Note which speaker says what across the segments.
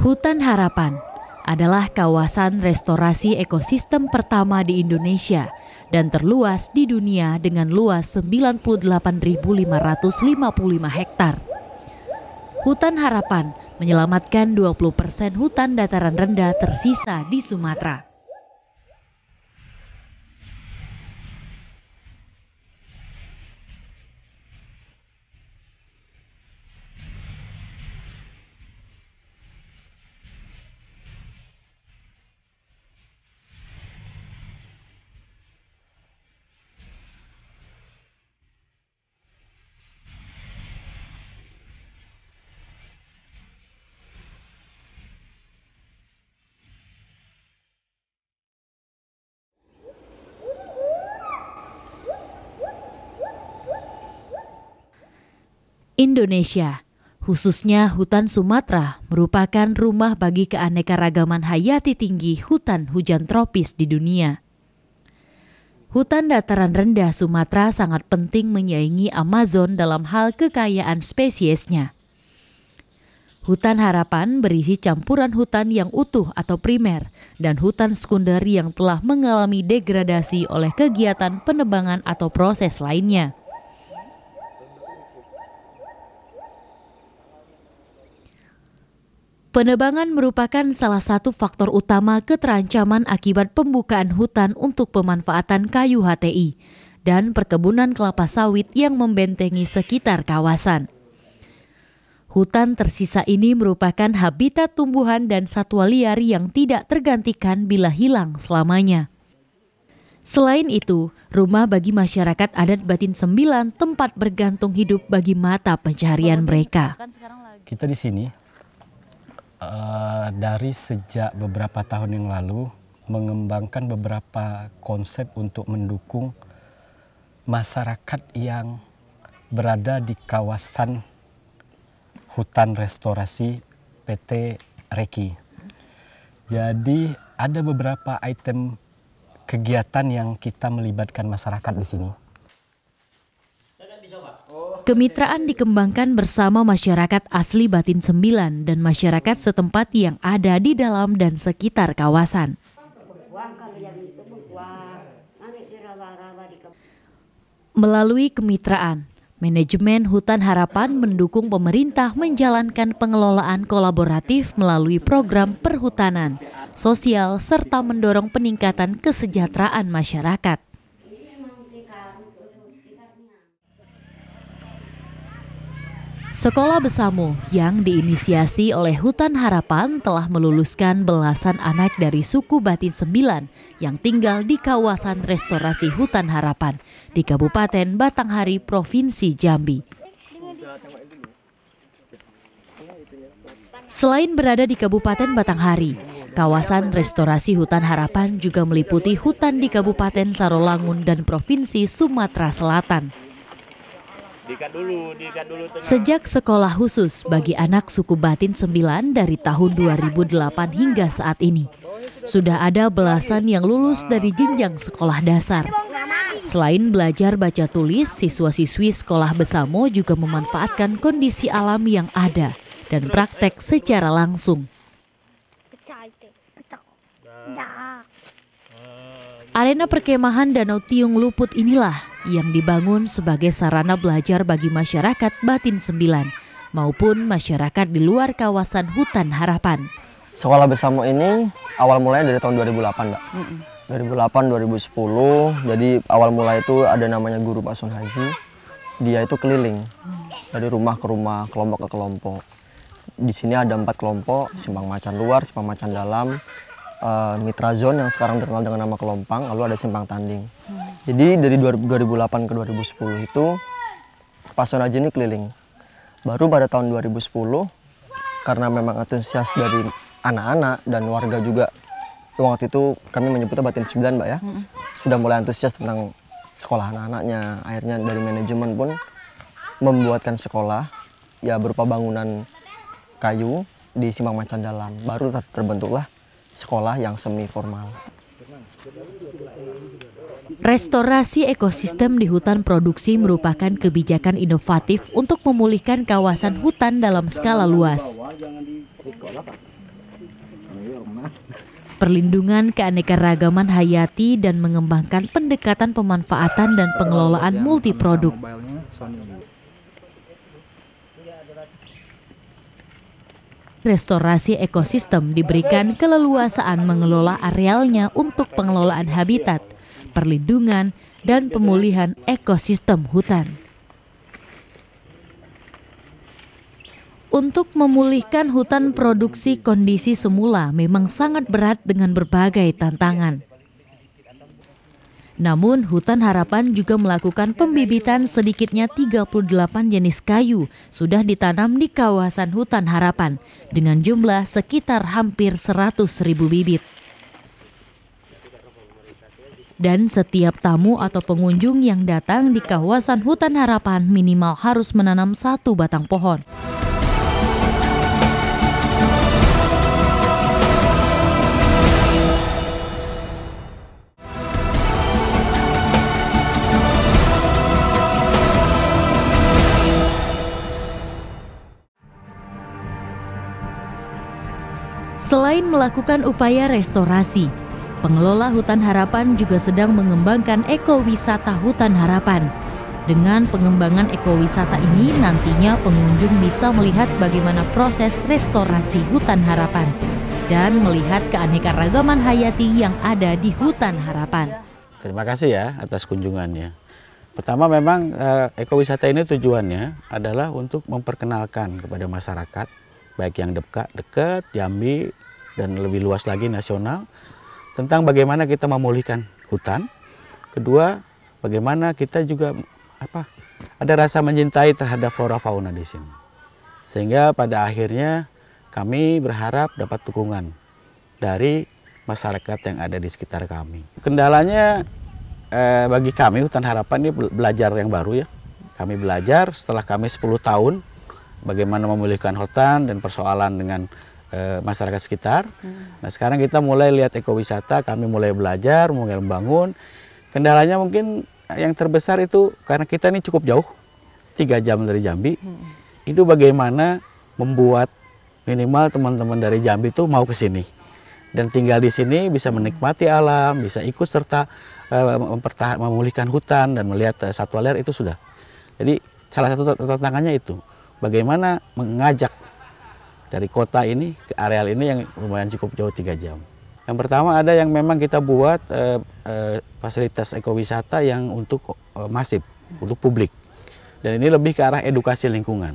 Speaker 1: Hutan Harapan adalah kawasan restorasi ekosistem pertama di Indonesia dan terluas di dunia dengan luas 98.555 hektar. Hutan Harapan menyelamatkan 20% hutan dataran rendah tersisa di Sumatera. Indonesia, khususnya hutan Sumatera, merupakan rumah bagi keanekaragaman hayati tinggi hutan hujan tropis di dunia. Hutan dataran rendah Sumatera sangat penting menyaingi Amazon dalam hal kekayaan spesiesnya. Hutan Harapan berisi campuran hutan yang utuh atau primer dan hutan sekunder yang telah mengalami degradasi oleh kegiatan penebangan atau proses lainnya. Penebangan merupakan salah satu faktor utama keterancaman akibat pembukaan hutan untuk pemanfaatan kayu HTI dan perkebunan kelapa sawit yang membentengi sekitar kawasan. Hutan tersisa ini merupakan habitat tumbuhan dan satwa liar yang tidak tergantikan bila hilang selamanya. Selain itu, rumah bagi masyarakat adat Batin 9 tempat bergantung hidup bagi mata pencaharian mereka.
Speaker 2: Kita di sini dari sejak beberapa tahun yang lalu mengembangkan beberapa konsep untuk mendukung masyarakat yang berada di kawasan hutan restorasi PT Reki. Jadi ada beberapa item kegiatan yang kita melibatkan masyarakat di sini.
Speaker 1: Kemitraan dikembangkan bersama masyarakat asli Batin 9 dan masyarakat setempat yang ada di dalam dan sekitar kawasan. Melalui kemitraan, manajemen Hutan Harapan mendukung pemerintah menjalankan pengelolaan kolaboratif melalui program perhutanan, sosial, serta mendorong peningkatan kesejahteraan masyarakat. Sekolah Besamo yang diinisiasi oleh Hutan Harapan telah meluluskan belasan anak dari suku Batin 9 yang tinggal di kawasan restorasi Hutan Harapan di Kabupaten Batanghari, Provinsi Jambi. Selain berada di Kabupaten Batanghari, kawasan restorasi Hutan Harapan juga meliputi hutan di Kabupaten Sarolangun dan Provinsi Sumatera Selatan. Sejak sekolah khusus bagi anak suku Batin 9 dari tahun 2008 hingga saat ini, sudah ada belasan yang lulus dari jenjang sekolah dasar. Selain belajar baca tulis, siswa-siswi sekolah Besamo juga memanfaatkan kondisi alam yang ada dan praktek secara langsung. Arena perkemahan Danau Tiung Luput inilah yang dibangun sebagai sarana belajar bagi masyarakat Batin 9 maupun masyarakat di luar kawasan Hutan Harapan.
Speaker 3: Sekolah Besamo ini awal mulanya dari tahun 2008, Mbak. 2008-2010, jadi awal mulai itu ada namanya Guru Pak Sun Haji. Dia itu keliling dari rumah ke rumah, kelompok ke kelompok. Di sini ada 4 kelompok, Simpang Macan Luar, Simpang Macan Dalam, Mitra Zone yang sekarang terkenal dengan nama Kelompang, lalu ada Simpang Tanding. Jadi dari 2008 ke 2010 itu Pak Sun Haji ini keliling. Baru pada tahun 2010 karena memang antusias dari anak-anak dan warga juga, waktu itu kami menyebutnya Batin 9, Mbak ya, sudah mulai antusias tentang sekolah anak-anaknya. Akhirnya dari manajemen pun membuatkan sekolah ya berupa bangunan kayu di Simpang Macan Dalam. Baru terbentuklah sekolah yang semi formal.
Speaker 1: Restorasi ekosistem di hutan produksi merupakan kebijakan inovatif untuk memulihkan kawasan hutan dalam skala luas. Perlindungan keanekaragaman hayati dan mengembangkan pendekatan pemanfaatan dan pengelolaan multiproduk. Restorasi ekosistem diberikan keleluasaan mengelola arealnya untuk pengelolaan habitat, perlindungan, dan pemulihan ekosistem hutan. Untuk memulihkan hutan produksi kondisi semula memang sangat berat dengan berbagai tantangan. Namun, Hutan Harapan juga melakukan pembibitan sedikitnya 38 jenis kayu sudah ditanam di kawasan Hutan Harapan dengan jumlah sekitar hampir 100.000 bibit. Dan setiap tamu atau pengunjung yang datang di kawasan Hutan Harapan minimal harus menanam 1 batang pohon. Selain melakukan upaya restorasi, pengelola Hutan Harapan juga sedang mengembangkan ekowisata Hutan Harapan. Dengan pengembangan ekowisata ini, nantinya pengunjung bisa melihat bagaimana proses restorasi Hutan Harapan dan melihat keanekaragaman hayati yang ada di Hutan Harapan.
Speaker 4: Terima kasih ya atas kunjungannya. Pertama, memang ekowisata ini tujuannya adalah untuk memperkenalkan kepada masyarakat, baik yang dekat Jambi dan lebih luas lagi nasional, tentang bagaimana kita memulihkan hutan. Kedua, bagaimana kita juga ada rasa mencintai terhadap flora fauna di sini. Sehingga pada akhirnya kami berharap dapat dukungan dari masyarakat yang ada di sekitar kami. Kendalanya bagi kami Hutan Harapan ini belajar yang baru ya. Kami belajar setelah kami 10 tahun bagaimana memulihkan hutan dan persoalan dengan masyarakat sekitar. Nah, sekarang kita mulai lihat ekowisata, kami mulai belajar, mulai membangun. Kendalanya mungkin yang terbesar itu karena kita ini cukup jauh, 3 jam dari Jambi. Itu bagaimana membuat minimal teman-teman dari Jambi itu mau ke sini dan tinggal di sini, bisa menikmati alam, bisa ikut serta memulihkan hutan dan melihat satwa liar, itu sudah. Jadi salah satu tantangannya itu bagaimana mengajak dari kota ini ke areal ini yang lumayan cukup jauh 3 jam. Yang pertama ada yang memang kita buat fasilitas ekowisata yang untuk masif, untuk publik. Dan ini lebih ke arah edukasi lingkungan,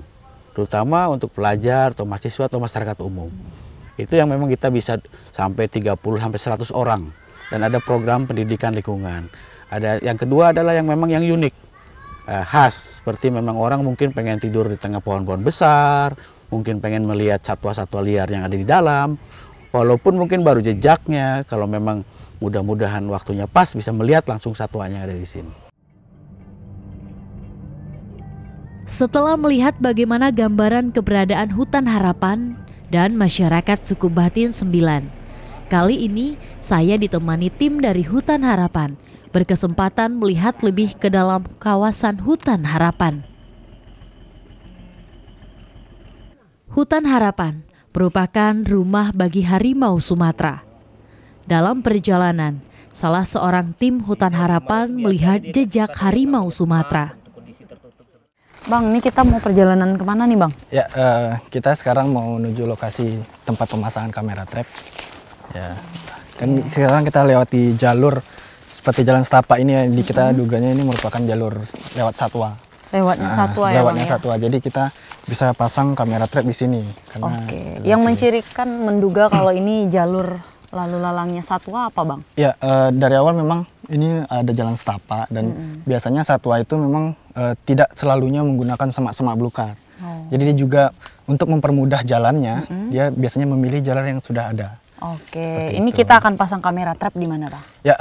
Speaker 4: terutama untuk pelajar atau mahasiswa atau masyarakat umum. Itu yang memang kita bisa sampai 30 sampai 100 orang. Dan ada program pendidikan lingkungan. Ada yang kedua adalah yang memang yang unik, khas, seperti memang orang mungkin pengen tidur di tengah pohon-pohon besar, mungkin pengen melihat satwa-satwa liar yang ada di dalam, walaupun mungkin baru jejaknya, kalau memang mudah-mudahan waktunya pas bisa melihat langsung satwanya yang ada di sini.
Speaker 1: Setelah melihat bagaimana gambaran keberadaan Hutan Harapan dan masyarakat suku Batin 9, kali ini saya ditemani tim dari Hutan Harapan berkesempatan melihat lebih ke dalam kawasan Hutan Harapan. Hutan Harapan merupakan rumah bagi harimau Sumatera. Dalam perjalanan, salah seorang tim Hutan Harapan melihat jejak harimau Sumatera.
Speaker 5: Bang, ini kita mau perjalanan kemana nih Bang?
Speaker 3: Ya, kita sekarang mau menuju lokasi tempat pemasangan kamera trap. Ya, kan sekarang kita lewati jalur seperti jalan setapak ini, kita duganya ini merupakan jalur lewat satwa.
Speaker 5: Lewatnya satwa ya
Speaker 3: lewatnya
Speaker 5: Bang,
Speaker 3: satwa. Ya? Jadi kita bisa pasang kamera trap di sini.
Speaker 5: Oke. Yang mencirikan menduga kalau ini jalur lalu lalangnya satwa apa Bang?
Speaker 3: Ya, dari awal memang ini ada jalan setapak dan biasanya satwa itu memang tidak selalunya menggunakan semak-semak belukar. Jadi dia juga untuk mempermudah jalannya, dia biasanya memilih jalan yang sudah ada.
Speaker 5: Oke. Ini kita akan pasang kamera trap di mana Bang?
Speaker 3: Ya,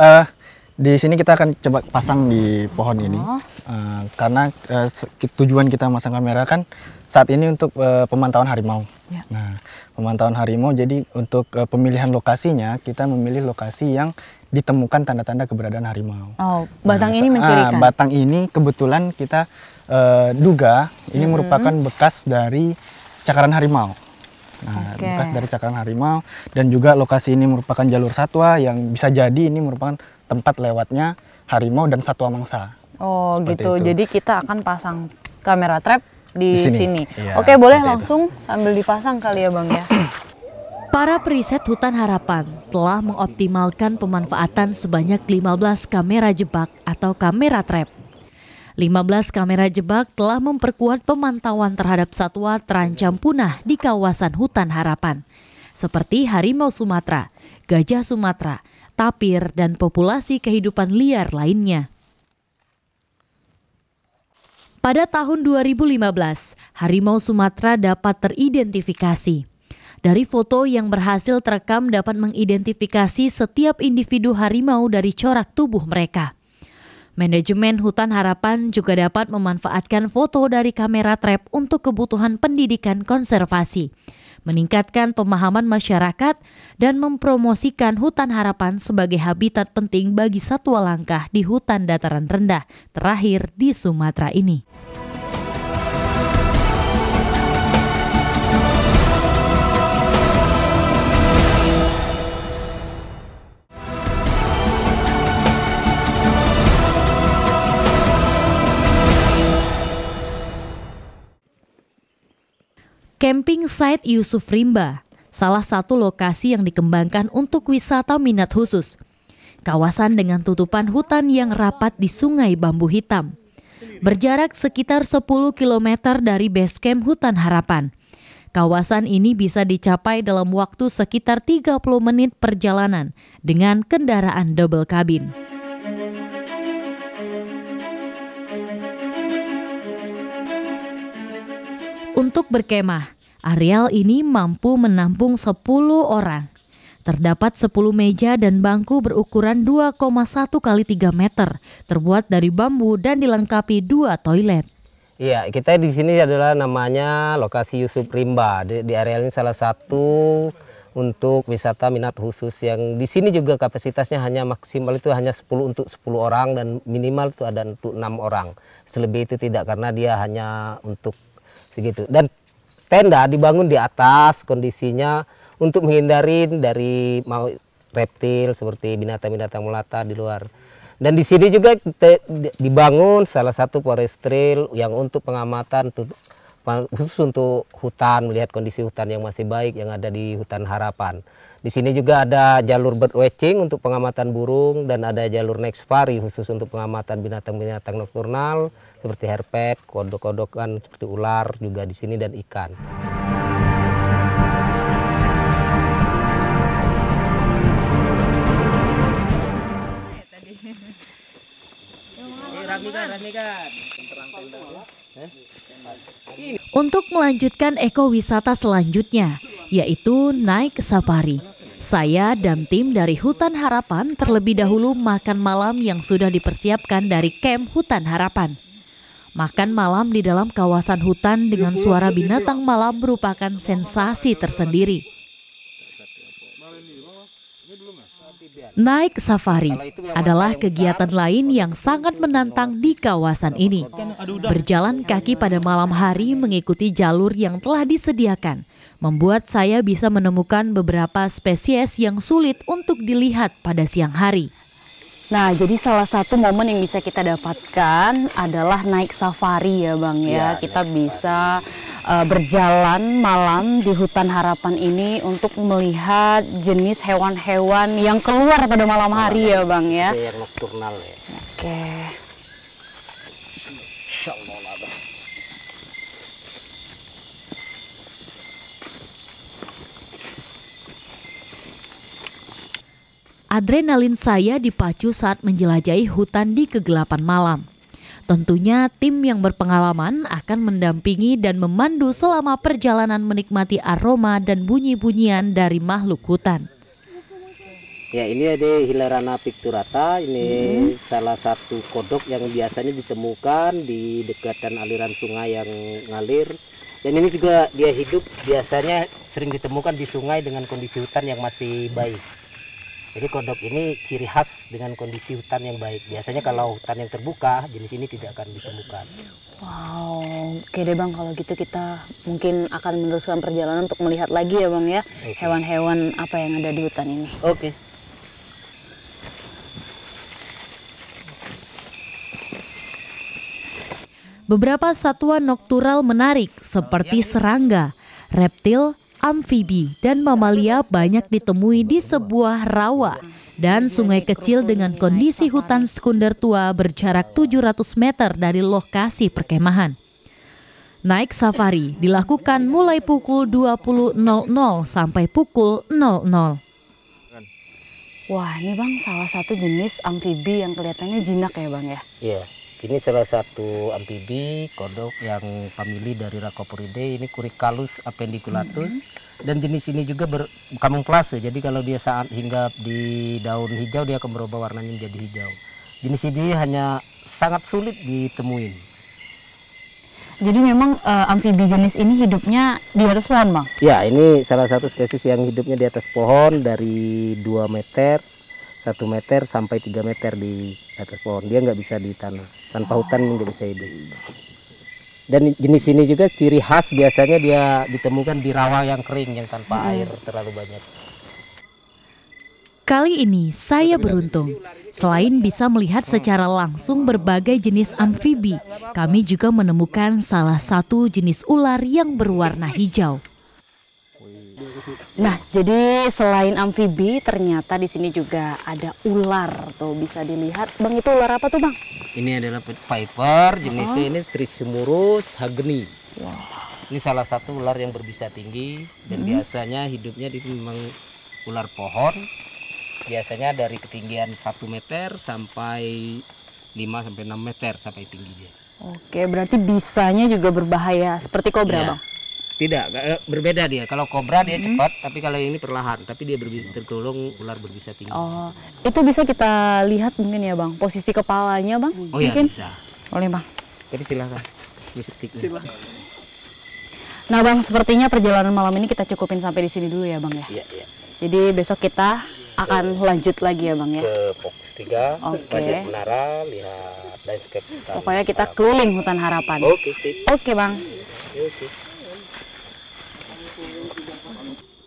Speaker 3: di sini kita akan coba pasang di pohon ini, karena tujuan kita masang kamera kan saat ini untuk pemantauan harimau. Ya. Nah, pemantauan harimau, jadi untuk pemilihan lokasinya kita memilih lokasi yang ditemukan tanda-tanda keberadaan harimau.
Speaker 5: Oh, batang ini mencirikan.
Speaker 3: Batang ini kebetulan kita duga ini merupakan bekas dari cakaran harimau.
Speaker 6: Nah, bekas dari cakaran harimau, dan juga lokasi ini merupakan jalur satwa yang bisa jadi ini merupakan tempat lewatnya harimau dan satwa mangsa.
Speaker 5: Oh
Speaker 6: Seperti
Speaker 5: gitu,
Speaker 6: itu.
Speaker 5: jadi kita akan pasang kamera trap di sini.
Speaker 6: Iya,
Speaker 5: Oke, boleh
Speaker 6: seperti
Speaker 5: langsung sambil dipasang kali ya Bang ya.
Speaker 1: Para periset Hutan Harapan telah mengoptimalkan pemanfaatan sebanyak 15 kamera jebak atau kamera trap. 15 kamera jebak telah memperkuat pemantauan terhadap satwa terancam punah di kawasan Hutan Harapan, seperti harimau Sumatera, gajah Sumatera, tapir, dan populasi kehidupan liar lainnya. Pada tahun 2015, harimau Sumatera dapat teridentifikasi. Dari foto yang berhasil terekam dapat mengidentifikasi setiap individu harimau dari corak tubuh mereka. Manajemen Hutan Harapan juga dapat memanfaatkan foto dari kamera trap untuk kebutuhan pendidikan konservasi, meningkatkan pemahaman masyarakat, dan mempromosikan Hutan Harapan sebagai habitat penting bagi satwa langka di hutan dataran rendah terakhir di Sumatera ini. Camping site Yusuf Rimba, salah satu lokasi yang dikembangkan untuk wisata minat khusus. Kawasan dengan tutupan hutan yang rapat di Sungai Bambu Hitam. Berjarak sekitar 10 km dari base camp Hutan Harapan. Kawasan ini bisa dicapai dalam waktu sekitar 30 menit perjalanan dengan kendaraan double kabin. Untuk berkemah, areal ini mampu menampung 10 orang. Terdapat 10 meja dan bangku berukuran 2,1 x 3 meter, terbuat dari bambu dan dilengkapi 2 toilet.
Speaker 7: Iya, kita di sini adalah namanya lokasi Yusuf Rimba. Di areal ini salah satu untuk wisata minat khusus yang di sini juga kapasitasnya hanya maksimal itu hanya 10 untuk 10 orang dan minimal itu ada untuk 6 orang. Selebih itu tidak karena dia hanya untuk segitu. Dan tenda dibangun di atas kondisinya untuk menghindari dari reptil seperti binatang-binatang melata di luar. Dan di sini juga dibangun salah satu forestry yang untuk pengamatan khusus untuk hutan, melihat kondisi hutan yang masih baik yang ada di Hutan Harapan. Di sini juga ada jalur bird watching untuk pengamatan burung dan ada jalur night safari khusus untuk pengamatan binatang-binatang nokturnal seperti herpet, kodok-kodokan seperti ular juga di sini dan ikan.
Speaker 1: Untuk melanjutkan ekowisata selanjutnya, yaitu naik safari. Saya dan tim dari Hutan Harapan terlebih dahulu makan malam yang sudah dipersiapkan dari camp Hutan Harapan. Makan malam di dalam kawasan hutan dengan suara binatang malam merupakan sensasi tersendiri. Naik safari adalah kegiatan lain yang sangat menantang di kawasan ini. Berjalan kaki pada malam hari mengikuti jalur yang telah disediakan, membuat saya bisa menemukan beberapa spesies yang sulit untuk dilihat pada siang hari.
Speaker 5: Nah, jadi salah satu momen yang bisa kita dapatkan adalah naik safari ya Bang ya. Kita bisa berjalan malam di Hutan Harapan ini untuk melihat jenis hewan-hewan yang keluar pada malam hari ya Bang ya.
Speaker 7: Yang nokturnal ya.
Speaker 5: Oke.
Speaker 1: Adrenalin saya dipacu saat menjelajahi hutan di kegelapan malam. Tentunya tim yang berpengalaman akan mendampingi dan memandu selama perjalanan menikmati aroma dan bunyi-bunyian dari makhluk hutan.
Speaker 7: Ya, ini ada Hilarana picturata, ini salah satu kodok yang biasanya ditemukan di dekatan aliran sungai yang ngalir. Dan ini juga dia hidup biasanya sering ditemukan di sungai dengan kondisi hutan yang masih baik. Jadi kodok ini ciri khas dengan kondisi hutan yang baik. Biasanya kalau hutan yang terbuka, jenis ini tidak akan ditemukan.
Speaker 5: Wow, oke deh Bang, kalau gitu kita mungkin akan meneruskan perjalanan untuk melihat lagi ya Bang ya, hewan-hewan apa yang ada di hutan ini.
Speaker 7: Oke.
Speaker 1: Beberapa satwa noktural menarik seperti serangga, reptil, amfibi, dan mamalia banyak ditemui di sebuah rawa dan sungai kecil dengan kondisi hutan sekunder tua berjarak 700 meter dari lokasi perkemahan. Naik safari dilakukan mulai pukul 20.00 sampai pukul 00.
Speaker 5: Wah, ini Bang salah satu jenis amfibi yang kelihatannya jinak ya Bang ya?
Speaker 7: Iya, ini salah satu amfibi kodok yang famili dari Racoporidae. Ini Curicalis appendiculatus. Dan jenis ini juga berkamuflase. Jadi kalau dia saat hinggap di daun hijau, dia akan berubah warnanya menjadi hijau. Jenis ini hanya sangat sulit ditemuin.
Speaker 5: Jadi memang amfibi jenis ini hidupnya di atas pohon Bang?
Speaker 7: Ya, ini salah satu spesies yang hidupnya di atas pohon dari 2 meter, 1 meter sampai 3 meter di atas pohon. Dia nggak bisa di tanah. Tanpa hutan nggak bisa hidup. Dan jenis ini juga ciri khas biasanya dia ditemukan di rawa yang kering yang tanpa air terlalu banyak.
Speaker 1: Kali ini saya beruntung. Selain bisa melihat secara langsung berbagai jenis amfibi, kami juga menemukan salah satu jenis ular yang berwarna hijau.
Speaker 5: Nah, jadi selain amfibi, ternyata di sini juga ada ular. Tuh bisa dilihat, Bang, itu ular apa tuh, Bang?
Speaker 7: Ini adalah viper, jenisnya ini Trisomurus hageni. Ini salah satu ular yang berbisa tinggi dan biasanya hidupnya di memang ular pohon. Biasanya dari ketinggian 1 meter sampai 5 sampai 6 meter sampai tingginya.
Speaker 5: Oke, berarti bisanya juga berbahaya seperti kobra, Bang?
Speaker 7: Tidak, berbeda dia. Kalau kobra dia cepat, tapi kalau ini perlahan. Tapi dia tergolong ular berbisa tinggi.
Speaker 5: Oh, itu bisa kita lihat mungkin ya Bang, posisi kepalanya Bang?
Speaker 7: Oh ya,
Speaker 5: mungkin?
Speaker 7: bisa.
Speaker 5: Boleh Bang.
Speaker 7: Jadi silakan. Silakan.
Speaker 5: Nah Bang, sepertinya perjalanan malam ini kita cukupin sampai di sini dulu ya Bang ya?
Speaker 7: Iya, iya.
Speaker 5: Jadi besok kita akan lanjut lagi ya Bang ya?
Speaker 7: Ke Fokus 3,
Speaker 5: Oke.
Speaker 7: Masjid Menara, lihat landscape hutan.
Speaker 5: Pokoknya kita keliling hutan harapan.
Speaker 7: Oke, sip.
Speaker 5: Oke Bang.
Speaker 7: Oke.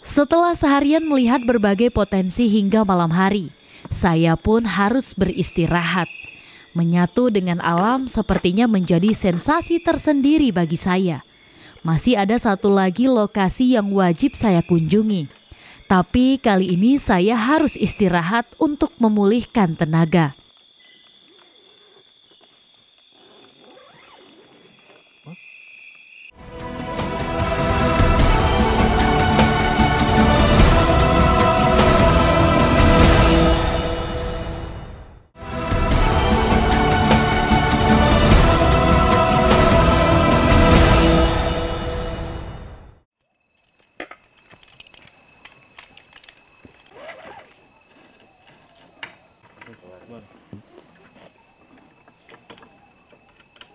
Speaker 1: Setelah seharian melihat berbagai potensi hingga malam hari, saya pun harus beristirahat. Menyatu dengan alam sepertinya menjadi sensasi tersendiri bagi saya. Masih ada satu lagi lokasi yang wajib saya kunjungi. Tapi kali ini saya harus istirahat untuk memulihkan tenaga.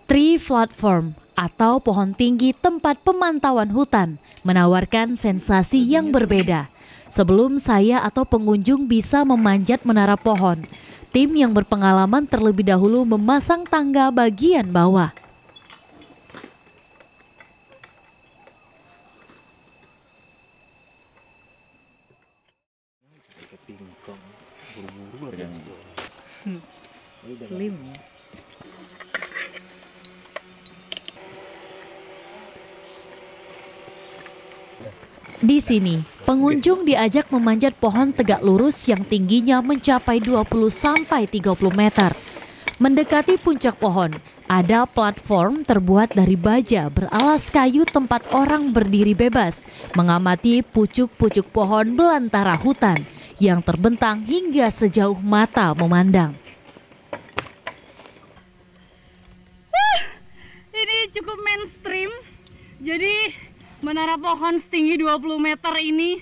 Speaker 1: Tree platform atau pohon tinggi tempat pemantauan hutan menawarkan sensasi yang berbeda. Sebelum saya atau pengunjung bisa memanjat menara pohon, tim yang berpengalaman terlebih dahulu memasang tangga bagian bawah. Slim ya. Di sini, pengunjung diajak memanjat pohon tegak lurus yang tingginya mencapai 20-30 meter. Mendekati puncak pohon, ada platform terbuat dari baja beralas kayu tempat orang berdiri bebas, mengamati pucuk-pucuk pohon belantara hutan yang terbentang hingga sejauh mata memandang.
Speaker 8: Ini cukup mainstream, jadi menara pohon setinggi 20 meter ini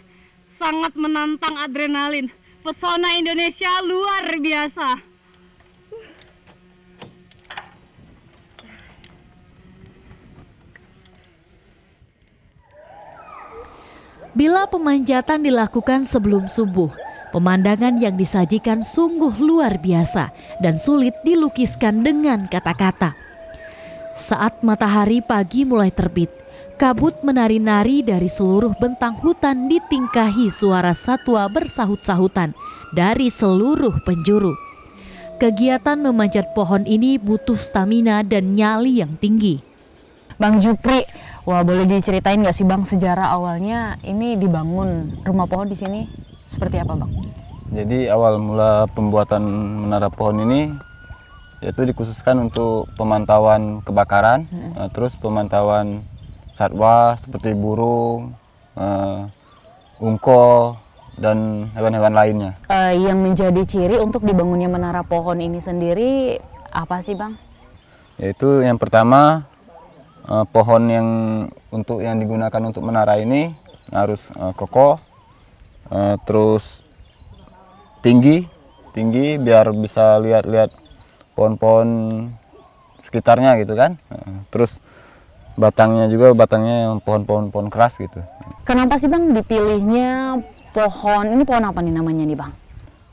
Speaker 8: sangat menantang adrenalin. Pesona Indonesia luar biasa.
Speaker 1: Bila pemanjatan dilakukan sebelum subuh, Pemandangan yang disajikan sungguh luar biasa dan sulit dilukiskan dengan kata-kata. Saat matahari pagi mulai terbit, kabut menari-nari dari seluruh bentang hutan ditingkahi suara satwa bersahut-sahutan dari seluruh penjuru. Kegiatan memanjat pohon ini butuh stamina dan nyali yang tinggi.
Speaker 5: Bang Jupri, wah boleh diceritain nggak sih Bang sejarah awalnya ini dibangun rumah pohon di sini seperti apa Bang?
Speaker 9: Jadi awal mula pembuatan menara pohon ini yaitu dikhususkan untuk pemantauan kebakaran, terus pemantauan satwa seperti burung, ungko, dan hewan-hewan lainnya.
Speaker 5: Yang menjadi ciri untuk dibangunnya menara pohon ini sendiri apa sih Bang?
Speaker 9: Yaitu yang pertama pohon yang digunakan untuk menara ini harus kokoh, terus tinggi biar bisa lihat pohon-pohon sekitarnya gitu kan. Terus batangnya pohon-pohon keras gitu.
Speaker 5: Kenapa sih Bang dipilihnya pohon ini, pohon apa nih namanya nih Bang?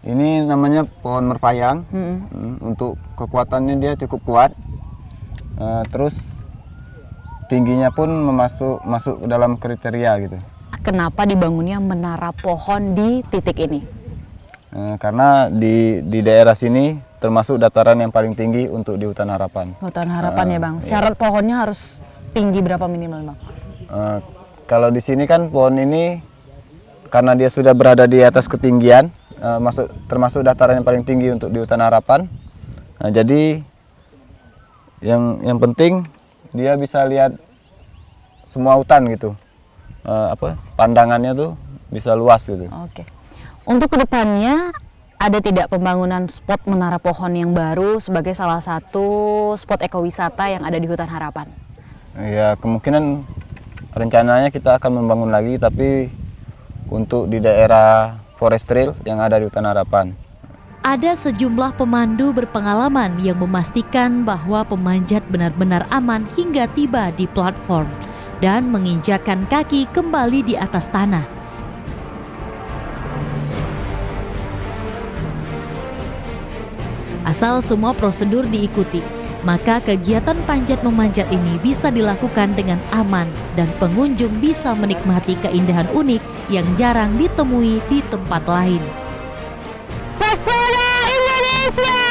Speaker 9: Ini namanya pohon merpayang. Untuk kekuatannya dia cukup kuat. Terus tingginya pun masuk dalam kriteria gitu.
Speaker 5: Kenapa dibangunnya menara pohon di titik ini?
Speaker 9: Karena di daerah sini termasuk dataran yang paling tinggi untuk di Hutan Harapan.
Speaker 5: Hutan Harapan ya Bang. Syarat pohonnya harus tinggi berapa minimal Bang?
Speaker 9: Kalau di sini kan pohon ini karena dia sudah berada di atas ketinggian, termasuk dataran yang paling tinggi untuk di Hutan Harapan. Jadi yang penting dia bisa lihat semua hutan gitu. Pandangannya tuh bisa luas gitu.
Speaker 5: Oke. Untuk kedepannya ada tidak pembangunan spot menara pohon yang baru sebagai salah satu spot ekowisata yang ada di Hutan Harapan?
Speaker 9: Ya kemungkinan rencananya kita akan membangun lagi, tapi untuk di daerah Forest Trail yang ada di Hutan Harapan.
Speaker 1: Ada sejumlah pemandu berpengalaman yang memastikan bahwa pemanjat benar-benar aman hingga tiba di platform dan menginjakkan kaki kembali di atas tanah. Asal semua prosedur diikuti, maka kegiatan panjat memanjat ini bisa dilakukan dengan aman dan pengunjung bisa menikmati keindahan unik yang jarang ditemui di tempat lain. Pesona Indonesia!